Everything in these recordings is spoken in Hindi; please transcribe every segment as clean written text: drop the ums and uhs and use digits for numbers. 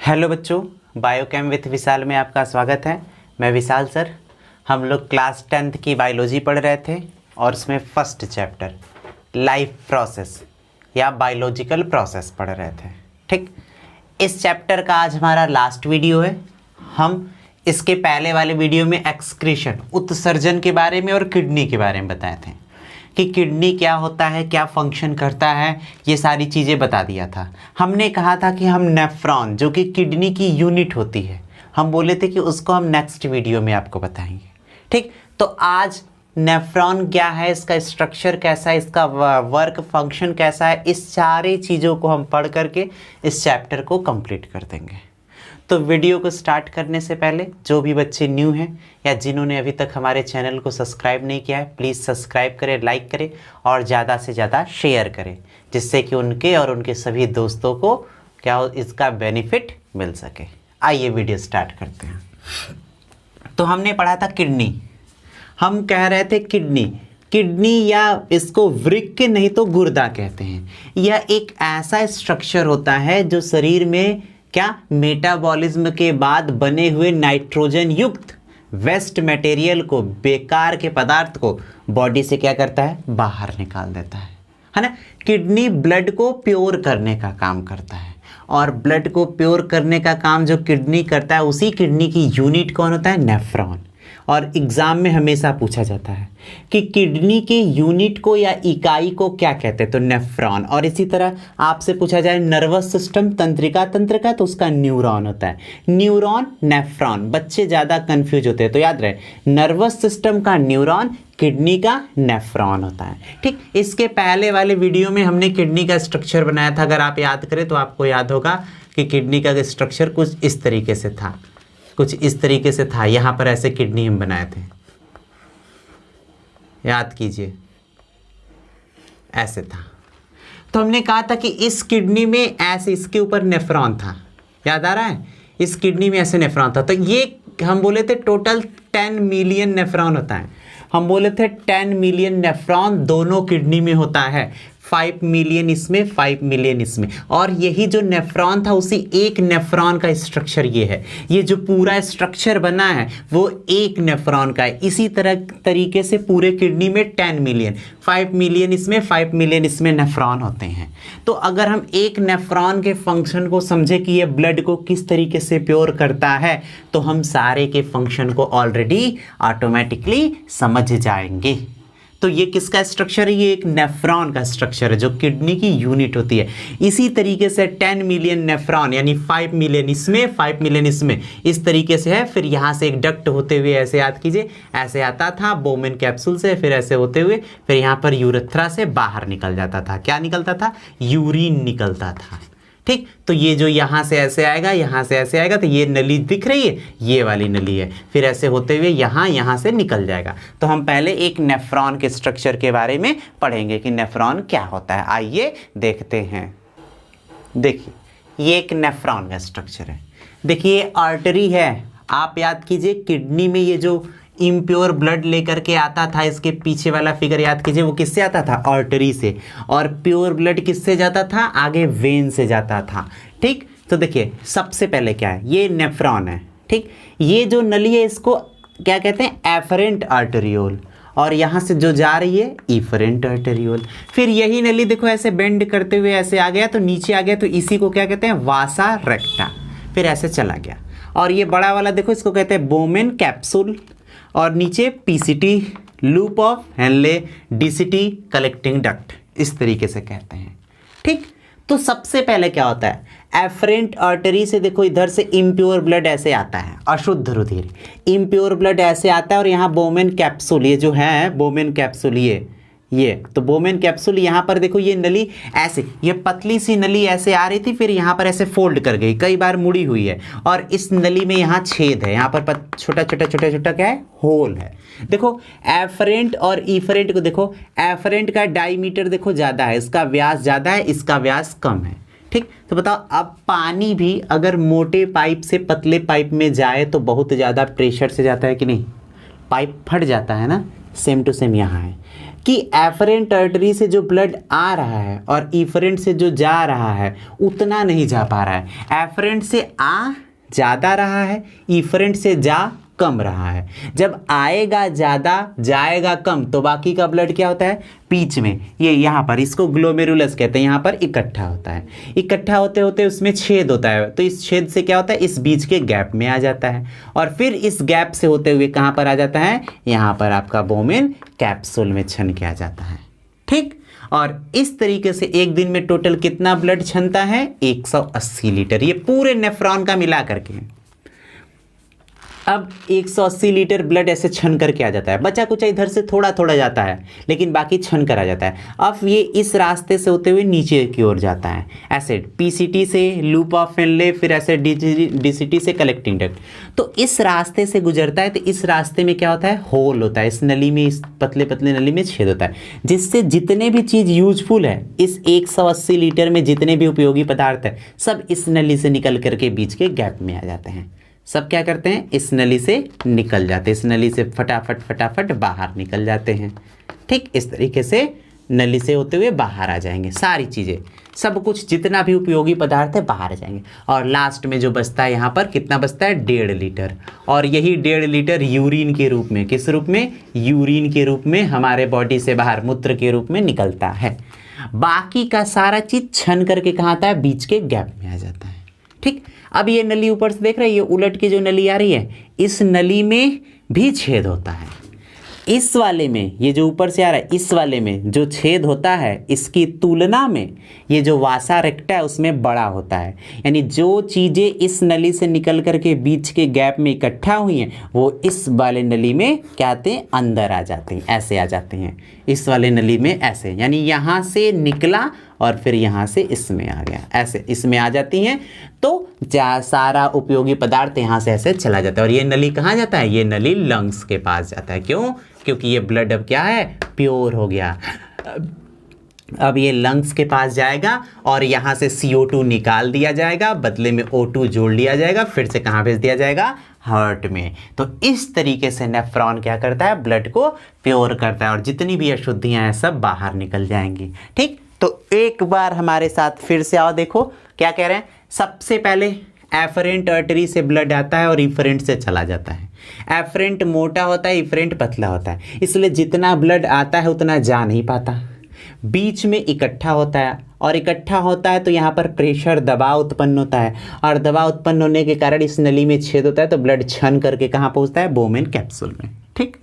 हेलो बच्चों, बायोकेम विथ विशाल में आपका स्वागत है। मैं विशाल सर। हम लोग क्लास 10th की बायोलॉजी पढ़ रहे थे और उसमें फर्स्ट चैप्टर लाइफ प्रोसेस या बायोलॉजिकल प्रोसेस पढ़ रहे थे। ठीक, इस चैप्टर का आज हमारा लास्ट वीडियो है। हम इसके पहले वाले वीडियो में एक्सक्रीशन उत्सर्जन के बारे में और किडनी के बारे में बताए थे कि किडनी क्या होता है, क्या फंक्शन करता है, ये सारी चीज़ें बता दिया था। हमने कहा था कि हम नेफ्रॉन जो कि किडनी की यूनिट होती है, हम बोले थे कि उसको हम नेक्स्ट वीडियो में आपको बताएंगे। ठीक, तो आज नेफ्रॉन क्या है, इसका स्ट्रक्चर कैसा है, इसका वर्क फंक्शन कैसा है, इस सारी चीज़ों को हम पढ़ करके इस चैप्टर को कंप्लीट कर देंगे। तो वीडियो को स्टार्ट करने से पहले जो भी बच्चे न्यू हैं या जिन्होंने अभी तक हमारे चैनल को सब्सक्राइब नहीं किया है, प्लीज़ सब्सक्राइब करें, लाइक करें और ज़्यादा से ज़्यादा शेयर करें, जिससे कि उनके और उनके सभी दोस्तों को क्या हो, इसका बेनिफिट मिल सके। आइए वीडियो स्टार्ट करते हैं। तो हमने पढ़ा था किडनी। हम कह रहे थे किडनी या इसको वृक्क नहीं तो गुर्दा कहते हैं। यह एक ऐसा स्ट्रक्चर होता है जो शरीर में क्या मेटाबॉलिज्म के बाद बने हुए नाइट्रोजन युक्त वेस्ट मटेरियल को, बेकार के पदार्थ को बॉडी से क्या करता है, बाहर निकाल देता है ना। किडनी ब्लड को प्योर करने का काम करता है और ब्लड को प्योर करने का काम जो किडनी करता है, उसी किडनी की यूनिट कौन होता है, नेफ्रॉन। और एग्ज़ाम में हमेशा पूछा जाता है कि किडनी के यूनिट को या इकाई को क्या कहते हैं, तो नेफ्रॉन। और इसी तरह आपसे पूछा जाए नर्वस सिस्टम, तंत्रिका तो उसका न्यूरॉन होता है। न्यूरॉन, नेफ्रॉन, बच्चे ज़्यादा कंफ्यूज होते हैं, तो याद रहे नर्वस सिस्टम का न्यूरॉन, किडनी का नेफ्रॉन होता है। ठीक, इसके पहले वाले वीडियो में हमने किडनी का स्ट्रक्चर बनाया था। अगर आप याद करें तो आपको याद होगा कि किडनी का स्ट्रक्चर कुछ इस तरीके से था, यहाँ पर ऐसे किडनी हम बनाए थे, याद कीजिए, ऐसे था। तो हमने कहा था कि इस किडनी में ऐसे इसके ऊपर नेफ्रॉन था, याद आ रहा है, इस किडनी में ऐसे नेफ्रॉन था। तो ये हम बोले थे टोटल 10 मिलियन नेफ्रॉन होता है। हम बोले थे 10 मिलियन नेफ्रॉन दोनों किडनी में होता है, 5 मिलियन इसमें, 5 मिलियन इसमें। और यही जो नेफ्रॉन था उसी एक नेफ्रॉन का स्ट्रक्चर ये है। ये जो पूरा स्ट्रक्चर बना है वो एक नेफ्रॉन का है। इसी तरीके से पूरे किडनी में 10 मिलियन, 5 मिलियन इसमें, 5 मिलियन इसमें नेफ्रॉन होते हैं। तो अगर हम एक नेफ्रॉन के फंक्शन को समझे कि ये ब्लड को किस तरीके से प्योर करता है, तो हम सारे के फंक्शन को ऑलरेडी ऑटोमेटिकली समझ जाएंगे। तो ये किसका स्ट्रक्चर है, ये एक नेफ्रॉन का स्ट्रक्चर है जो किडनी की यूनिट होती है। इसी तरीके से 10 मिलियन नेफ्रॉन यानी 5 मिलियन इसमें, 5 मिलियन इसमें, इस तरीके से है। फिर यहाँ से एक डक्ट होते हुए ऐसे याद कीजिए, ऐसे आता था बोमेन कैप्सूल से, फिर ऐसे होते हुए फिर यहाँ पर यूरेथ्रा से बाहर निकल जाता था। क्या निकलता था, यूरिन निकलता था। ठीक, तो ये जो यहाँ से ऐसे आएगा, यहाँ से ऐसे आएगा, तो ये नली दिख रही है, ये वाली नली है। फिर ऐसे होते हुए यहाँ से निकल जाएगा। तो हम पहले एक नेफ्रॉन के स्ट्रक्चर के बारे में पढ़ेंगे कि नेफ्रॉन क्या होता है। आइए देखते हैं। देखिए, ये एक नेफ्रॉन का स्ट्रक्चर है। देखिए, आर्टरी है। आप याद कीजिए किडनी में ये जो इम्प्योर ब्लड लेकर के आता था, इसके पीछे वाला फिगर याद कीजिए, वो किससे आता था, आर्टरी से। और प्योर ब्लड किससे जाता था, आगे वेन से जाता था। ठीक, तो देखिए सबसे पहले क्या है, ये नेफ्रॉन है। ठीक, ये जो नली है इसको क्या कहते हैं, एफरेंट आर्टेरियोल, और यहाँ से जो जा रही है इफरेंट आर्टेरियोल। फिर यही नली देखो ऐसे बेंड करते हुए ऐसे आ गया, तो नीचे आ गया, तो इसी को क्या कहते हैं, वासा रेक्टा। फिर ऐसे चला गया। और ये बड़ा वाला देखो, इसको कहते हैं बोमेन कैप्सूल, और नीचे PCT, loop of Henle, DCT, collecting duct, इस तरीके से कहते हैं। ठीक, तो सबसे पहले क्या होता है, एफरेंट आर्टरी से देखो इधर से इम्प्योर ब्लड ऐसे आता है, अशुद्ध रुधिर, इम्प्योर ब्लड ऐसे आता है। और यहाँ बोमेन कैप्सूल, ये जो है बोमेन कैप्सूल, ये तो बोमेन कैप्सूल, यहाँ पर देखो ये नली ऐसे, ये पतली सी नली ऐसे आ रही थी, फिर यहाँ पर ऐसे फोल्ड कर गई, कई बार मुड़ी हुई है। और इस नली में यहाँ छेद है, यहाँ पर छोटा छोटा क्या है, होल है। देखो एफरेंट और इफरेंट को देखो, एफरेंट का डायमीटर देखो ज़्यादा है, इसका व्यास ज़्यादा है, इसका व्यास कम है। ठीक, तो बताओ अब पानी भी अगर मोटे पाइप से पतले पाइप में जाए तो बहुत ज़्यादा प्रेशर से जाता है कि नहीं, पाइप फट जाता है ना, सेम टू सेम यहाँ है कि एफरेंट आर्टरी से जो ब्लड आ रहा है और इफरेंट से जो जा रहा है उतना नहीं जा पा रहा है। एफरेंट से आ ज़्यादा रहा है, इफरेंट से जा कम रहा है। जब आएगा ज़्यादा जाएगा कम तो बाकी का ब्लड क्या होता है, बीच में ये यहाँ पर, इसको ग्लोमेरुलस कहते हैं, यहाँ पर इकट्ठा होता है। इकट्ठा होते होते उसमें छेद होता है, तो इस छेद से क्या होता है, इस बीच के गैप में आ जाता है और फिर इस गैप से होते हुए कहाँ पर आ जाता है, यहाँ पर आपका बोमेन कैप्सूल में छन के आ जाता है। ठीक, और इस तरीके से एक दिन में टोटल कितना ब्लड छनता है, 180 लीटर, ये पूरे नेफ्रॉन का मिला करके। अब 180 लीटर ब्लड ऐसे छन करके आ जाता है, बचा कुचा इधर से थोड़ा थोड़ा जाता है लेकिन बाकी छन कर आ जाता है। अब ये इस रास्ते से होते हुए नीचे की ओर जाता है, एसिड पीसीटी से लूप ऑफ फेनले, फिर एसिड डीसीटी से कलेक्टिंग डक्ट। तो इस रास्ते से गुजरता है, तो इस रास्ते में क्या होता है, होल होता है, इस नली में, इस पतले पतले नली में छेद होता है, जिससे जितने भी चीज़ यूजफुल है इस 180 लीटर में, जितने भी उपयोगी पदार्थ है सब इस नली से निकल करके बीच के गैप में आ जाते हैं। सब क्या करते हैं, इस नली से निकल जाते हैं, इस नली से फटाफट फटाफट बाहर निकल जाते हैं। ठीक, इस तरीके से नली से होते हुए बाहर आ जाएंगे सारी चीज़ें, सब कुछ जितना भी उपयोगी पदार्थ है बाहर आ जाएंगे। और लास्ट में जो बचता है यहाँ पर कितना बचता है, 1.5 लीटर, और यही 1.5 लीटर यूरिन के रूप में, किस रूप में, यूरिन के रूप में हमारे बॉडी से बाहर मूत्र के रूप में निकलता है। बाकी का सारा चीज़ छन करके कहाँ आता है, बीच के गैप में आ जाता है। ठीक, अब ये नली ऊपर से देख रहे हैं, ये उलट की जो नली आ रही है, इस नली में भी छेद होता है। इस वाले में, ये जो ऊपर से आ रहा है, इस वाले में जो छेद होता है इसकी तुलना में ये जो वासा रेक्टा है उसमें बड़ा होता है। यानी जो चीज़ें इस नली से निकल करके बीच के गैप में इकट्ठा हुई हैं वो इस वाले नली में क्या आते हैं, अंदर आ जाते हैं, ऐसे आ जाते हैं इस वाले नली में, ऐसे, यानी यहाँ से निकला और फिर यहाँ से इसमें आ गया, ऐसे इसमें आ जाती हैं। तो सारा उपयोगी पदार्थ यहाँ से ऐसे चला जाता है। और ये नली कहाँ जाता है, ये नली लंग्स के पास जाता है। क्यों, क्योंकि ये ब्लड अब क्या है, प्योर हो गया। अब ये लंग्स के पास जाएगा और यहाँ से CO2 निकाल दिया जाएगा, बदले में O2 जोड़ लिया जाएगा, फिर से कहाँ भेज दिया जाएगा, हार्ट में। तो इस तरीके से नेफ्रॉन क्या करता है, ब्लड को प्योर करता है और जितनी भी अशुद्धियाँ हैं सब बाहर निकल जाएंगी। ठीक, तो एक बार हमारे साथ फिर से आओ, देखो क्या कह रहे हैं। सबसे पहले एफरेंट आर्टरी से ब्लड आता है और इफरेंट से चला जाता है। एफरेंट मोटा होता है, इफरेंट पतला होता है, इसलिए जितना ब्लड आता है उतना जा नहीं पाता, बीच में इकट्ठा होता है, और इकट्ठा होता है तो यहाँ पर प्रेशर, दबाव उत्पन्न होता है, और दबाव उत्पन्न होने के कारण इस नली में छेद होता है, तो ब्लड छन करके कहाँ पहुँचता है, बोमेन कैप्सूल में। ठीक,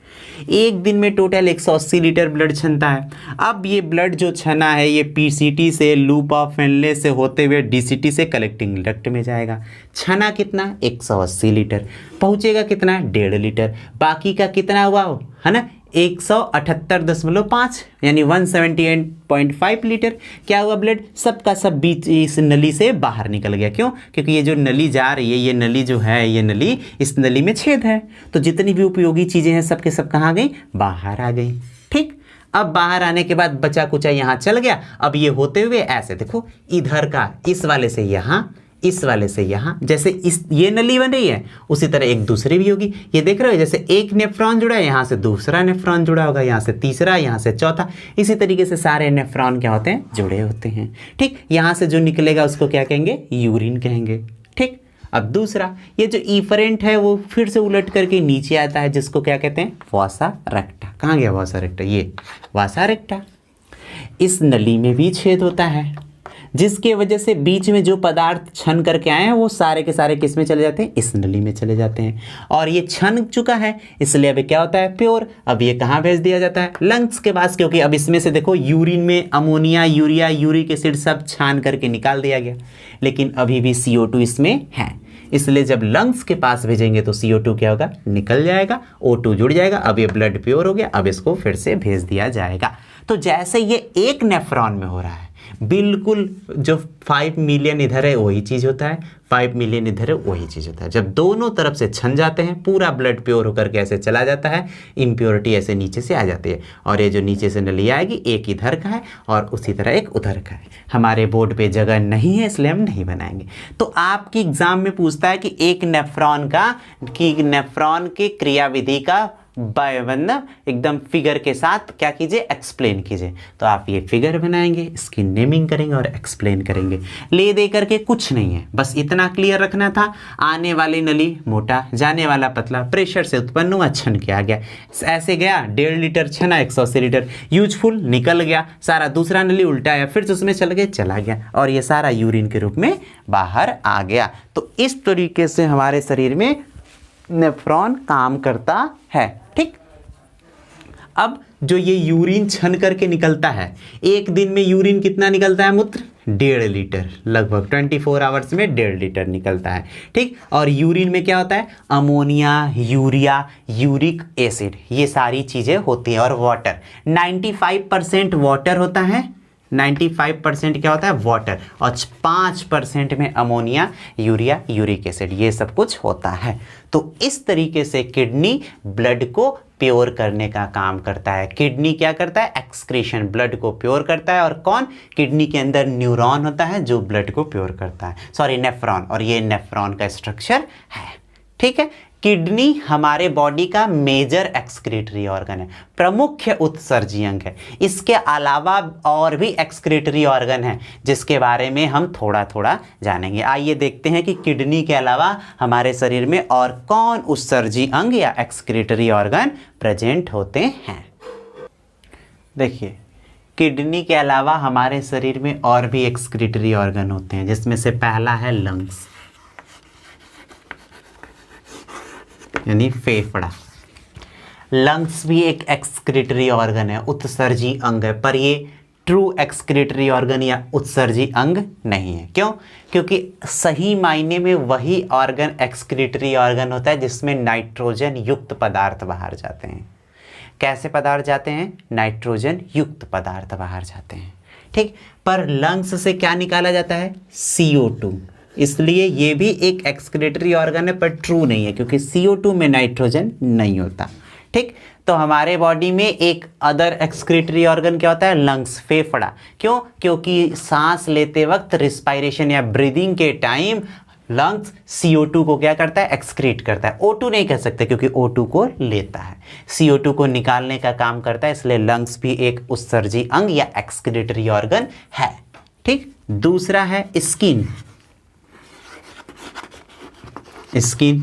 एक दिन में टोटल 180 लीटर ब्लड छनता है। अब ये ब्लड जो छना है ये पीसीटी से, लूप ऑफ फेनले से होते हुए डीसीटी से कलेक्टिंग डक्ट में जाएगा। छना कितना, 180 लीटर, पहुँचेगा कितना, 1.5 लीटर, बाकी का कितना हुआ है ना, 178.5 यानी 178.5 लीटर क्या हुआ, ब्लड सबका सब बीच इस नली से बाहर निकल गया। क्यों, क्योंकि ये जो नली जा रही है, ये नली जो है, ये नली, इस नली में छेद है, तो जितनी भी उपयोगी चीज़ें हैं सब के सब कहाँ गई, बाहर आ गई। ठीक, अब बाहर आने के बाद बचा कुचा यहाँ चल गया। अब ये होते हुए ऐसे देखो, इधर का इस वाले से यहाँ, इस वाले से यहाँ, जैसे इस ये नली बन रही है उसी तरह एक दूसरी भी होगी। ये देख रहे हो, जैसे एक नेफ्रॉन जुड़ा है, यहाँ से दूसरा नेफ्रॉन जुड़ा होगा, यहाँ से तीसरा, यहाँ से चौथा, इसी तरीके से सारे नेफ्रॉन क्या होते हैं, जुड़े होते हैं। ठीक, यहाँ से जो निकलेगा उसको क्या कहेंगे, यूरिन कहेंगे। ठीक, अब दूसरा ये जो इफरेंट है वो फिर से उलट करके नीचे आता है, जिसको क्या कहते हैं, वासा रेक्टा। कहाँ गया वासा रेक्टा, ये वासा रेक्टा। इस नली में भी छेद होता है, जिसके वजह से बीच में जो पदार्थ छन करके आए हैं वो सारे के सारे किस में चले जाते हैं, इस नली में चले जाते हैं। और ये छन चुका है इसलिए अब क्या होता है, प्योर। अब ये कहाँ भेज दिया जाता है, लंग्स के पास, क्योंकि अब इसमें से देखो यूरिन में अमोनिया, यूरिया, यूरिक एसिड सब छान करके निकाल दिया गया, लेकिन अभी भी CO2 इसमें है, इसलिए जब लंग्स के पास भेजेंगे तो CO2 क्या होगा, निकल जाएगा, O2 जुड़ जाएगा। अब ये ब्लड प्योर हो गया, अब इसको फिर से भेज दिया जाएगा। तो जैसे ये एक नेफ्रॉन में हो रहा है, बिल्कुल जो 5 मिलियन इधर है वही चीज़ होता है, 5 मिलियन इधर है वही चीज़ होता है। जब दोनों तरफ से छन जाते हैं पूरा ब्लड प्योर होकर के ऐसे चला जाता है, इम्प्योरिटी ऐसे नीचे से आ जाती है, और ये जो नीचे से नली आएगी एक इधर का है और उसी तरह एक उधर का है। हमारे बोर्ड पे जगह नहीं है इसलिए हम नहीं बनाएंगे। तो आपकी एग्जाम में पूछता है कि एक नेफ्रॉन के क्रियाविधि का मतलब एकदम फिगर के साथ क्या कीजिए, एक्सप्लेन कीजिए। तो आप ये फिगर बनाएंगे, इसकी नेमिंग करेंगे और एक्सप्लेन करेंगे। ले दे करके कुछ नहीं है, बस इतना क्लियर रखना था, आने वाली नली मोटा, जाने वाला पतला, प्रेशर से उत्पन्न हुआ, छन के आ गया, ऐसे गया 1.5 लीटर छना 180 लीटर, यूजफुल निकल गया सारा, दूसरा नली उल्टा आया, फिर से उसमें चल गए, चला गया, और ये सारा यूरिन के रूप में बाहर आ गया। तो इस तरीके से हमारे शरीर में नेफ्रॉन काम करता है। ठीक, अब जो ये यूरिन छन करके निकलता है, एक दिन में यूरिन कितना निकलता है, मूत्र 1.5 लीटर, लगभग 24 आवर्स में 1.5 लीटर निकलता है। ठीक, और यूरिन में क्या होता है, अमोनिया, यूरिया, यूरिक एसिड, ये सारी चीज़ें होती हैं, और वाटर 95% वाटर होता है, 95% क्या होता है, वाटर, और 5% में अमोनिया, यूरिया, यूरिक एसिड, ये सब कुछ होता है। तो इस तरीके से किडनी ब्लड को प्योर करने का काम करता है। किडनी क्या करता है, एक्सक्रीशन, ब्लड को प्योर करता है। और कौन, किडनी के अंदर न्यूरॉन होता है जो ब्लड को प्योर करता है, सॉरी नेफ्रॉन, और ये नेफ्रॉन का स्ट्रक्चर है। ठीक है, किडनी हमारे बॉडी का मेजर एक्सक्रीटरी ऑर्गन है, प्रमुख उत्सर्जी अंग है। इसके अलावा और भी एक्सक्रीटरी ऑर्गन है जिसके बारे में हम थोड़ा थोड़ा जानेंगे। आइए देखते हैं कि किडनी के अलावा हमारे शरीर में और कौन उत्सर्जी अंग या एक्सक्रीटरी ऑर्गन प्रेजेंट होते हैं। देखिए, किडनी के अलावा हमारे शरीर में और भी एक्सक्रीटरी ऑर्गन होते हैं, जिसमें से पहला है लंग्स, यानी फेफड़ा। लंग्स भी एक एक्सक्रीटरी ऑर्गन है, उत्सर्जी अंग है, पर ये ट्रू एक्सक्रीटरी ऑर्गन या उत्सर्जी अंग नहीं है। क्यों? क्योंकि सही मायने में वही ऑर्गन एक्सक्रीटरी ऑर्गन होता है जिसमें नाइट्रोजन युक्त पदार्थ बाहर जाते हैं। कैसे पदार्थ जाते हैं? नाइट्रोजन युक्त पदार्थ बाहर जाते हैं। ठीक, पर लंग्स से क्या निकाला जाता है? CO2। इसलिए ये भी एक एक्सक्रीटरी ऑर्गन है, पर ट्रू नहीं है, क्योंकि CO2 में नाइट्रोजन नहीं होता। ठीक, तो हमारे बॉडी में एक अदर एक्सक्रीटरी ऑर्गन क्या होता है? लंग्स, फेफड़ा। क्यों? क्योंकि सांस लेते वक्त, रिस्पायरेशन या ब्रीदिंग के टाइम लंग्स CO2 को क्या करता है? एक्सक्रीट करता है। O2 नहीं कह सकते क्योंकि O2 को लेता है, CO2 को निकालने का काम करता है, इसलिए लंग्स भी एक उत्सर्जी अंग या एक्सक्रीटरी ऑर्गन है। ठीक, दूसरा है स्किन। स्किन,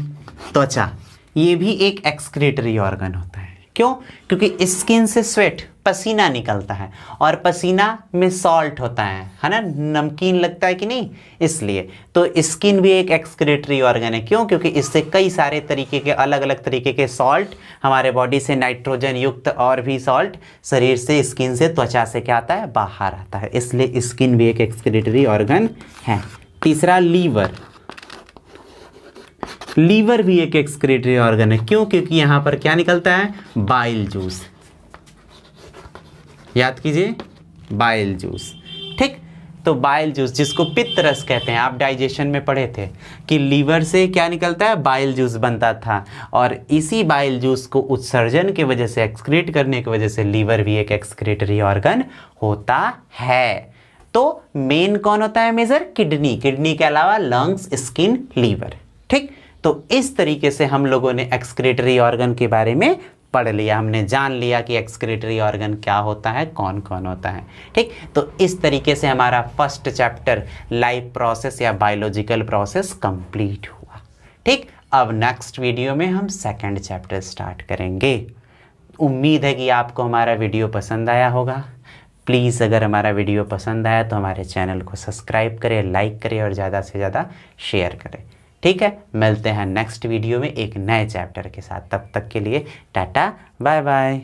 त्वचा, ये भी एक एक्सक्रीटरी ऑर्गन होता है। क्यों? क्योंकि स्किन से स्वेट, पसीना निकलता है, और पसीना में सॉल्ट होता है ना, नमकीन लगता है कि नहीं, इसलिए तो स्किन भी एक एक्सक्रीटरी ऑर्गन है। क्यों? क्योंकि इससे कई सारे तरीके के, अलग अलग तरीके के सॉल्ट हमारे बॉडी से, नाइट्रोजन युक्त और भी सॉल्ट शरीर से, स्किन से, त्वचा से क्या आता है? बाहर आता है, इसलिए स्किन भी एक एक्सक्रीटरी ऑर्गन है। तीसरा लीवर। लीवर भी एक एक्सक्रीटरी ऑर्गन है। क्यों? क्योंकि यहां पर क्या निकलता है? Bile juice. याद कीजिए, बाइल जूस। ठीक, तो बाइल जूस, जिसको पित्त रस कहते हैं, आप डाइजेशन में पढ़े थे कि लीवर से क्या निकलता है? बाइल जूस बनता था, और इसी बाइल जूस को उत्सर्जन की वजह से, एक्सक्रीट करने की वजह से, लीवर भी एक एक्सक्रीटरी ऑर्गन होता है। तो मेन कौन होता है मेजर? किडनी। किडनी के अलावा लंग्स, स्किन, लीवर। ठीक, तो इस तरीके से हम लोगों ने एक्सक्रीटरी ऑर्गन के बारे में पढ़ लिया, हमने जान लिया कि एक्सक्रीटरी ऑर्गन क्या होता है, कौन कौन होता है। ठीक, तो इस तरीके से हमारा फर्स्ट चैप्टर लाइफ प्रोसेस या बायोलॉजिकल प्रोसेस कंप्लीट हुआ। ठीक, अब नेक्स्ट वीडियो में हम सेकंड चैप्टर स्टार्ट करेंगे। उम्मीद है कि आपको हमारा वीडियो पसंद आया होगा। प्लीज़ अगर हमारा वीडियो पसंद आया तो हमारे चैनल को सब्सक्राइब करें, लाइक करें और ज़्यादा से ज़्यादा शेयर करें। ठीक है, मिलते हैं नेक्स्ट वीडियो में एक नए चैप्टर के साथ। तब तक के लिए टाटा, बाय बाय।